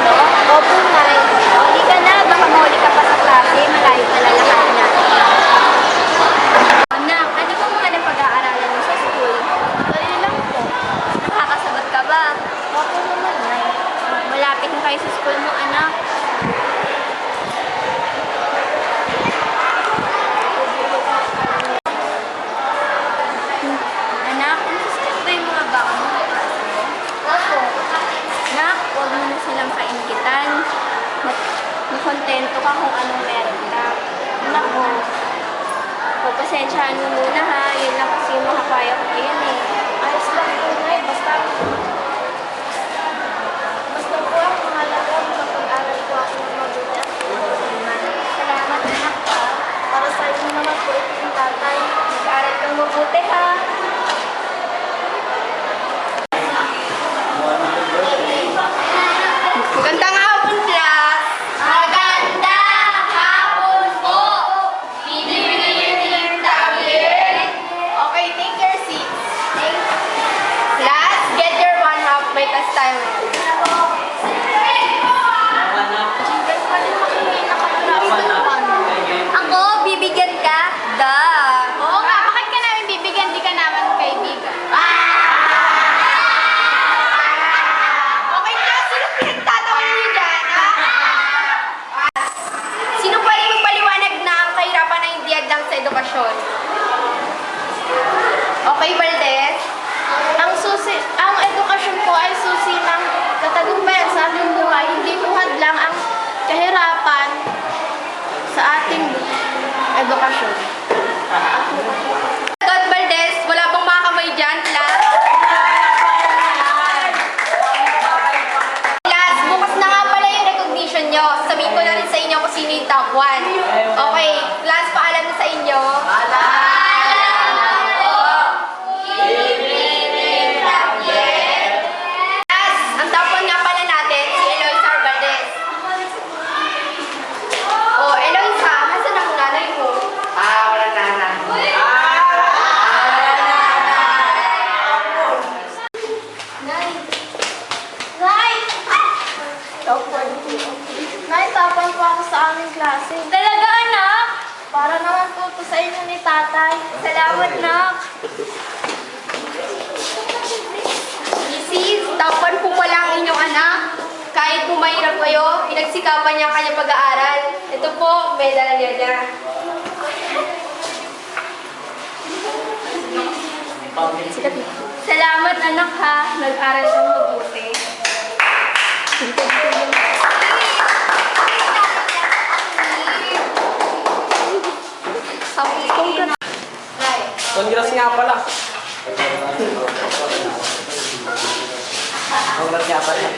Opo, Nay. Uli ka na, baka mauli ka pa sa klase. Malayo pa lalakarin natin. Anak, ano ba mga napag-aaralan mo sa school? Dali lang po. Nakakasagot ka ba? Opo naman, Nay. Malapit na kayo sa school mo, anak. Anak, consistent ba yung mga baka mo? Opo. Anak, huwag mo na silang kaingitan. Makontento ka kung anong meron ka. Anak mo, pagpasensyahan mo muna ha. Yun lang kasi yung makakaya ko ngayon eh. Ayos lang po, Nay. Basta po ang mahalaga. Makapag-aral po ako ng mabuti at pagpapaliman. Salamat, anak ha. Para sa inyo naman po ito yung tatay. Mag-aral kang mabuti ha. Magandang hapon, class! Magandang hapon po! Bibigyan Okay, take your seats. Class, get your 1/2 by test time. Ako, bibigyan ka? Oo nga, bakit ka namin bibigyan? Di ka naman kaibigan. Okay, class, sino pinagtatawan niyo dyan, ha? Sino pwede magpaliwanag na ang kahirapan na hindi hadlang sa edukasyon? Okay, Valdez? Ang edukasyon po ay susi ng katagumpayan sa ating buhay. Hindi po hadlang ang kahirapan sa ating edukasyon. Sagot, Valdez, wala bang mga kamay dyan, class? Class, bukas na nga pala yung recognition nyo. Sabihin ko na rin sa inyo kung sino yung top 1. Okay, class, paalam na sa inyo. Class, ang top 1 nga pala natin, si Eloisa Valdez. Oh, Eloisa, hasan ang nanay mo? Wala na. Nay! Nay! Naitapan po ako sa aming klase. Talaga, anak? Para naman po ito sa inyo ni tatay. Salamat, nak. Mrs., tapan po pala ang inyong anak. Kahit po mahirap kayo, pinagsikapan niya ang kanyang pag-aaral. Ito po, medalya niya. Salamat, anak ha. Nag-aral kang mabuti. Congrats nga pala. Congrats nga pala.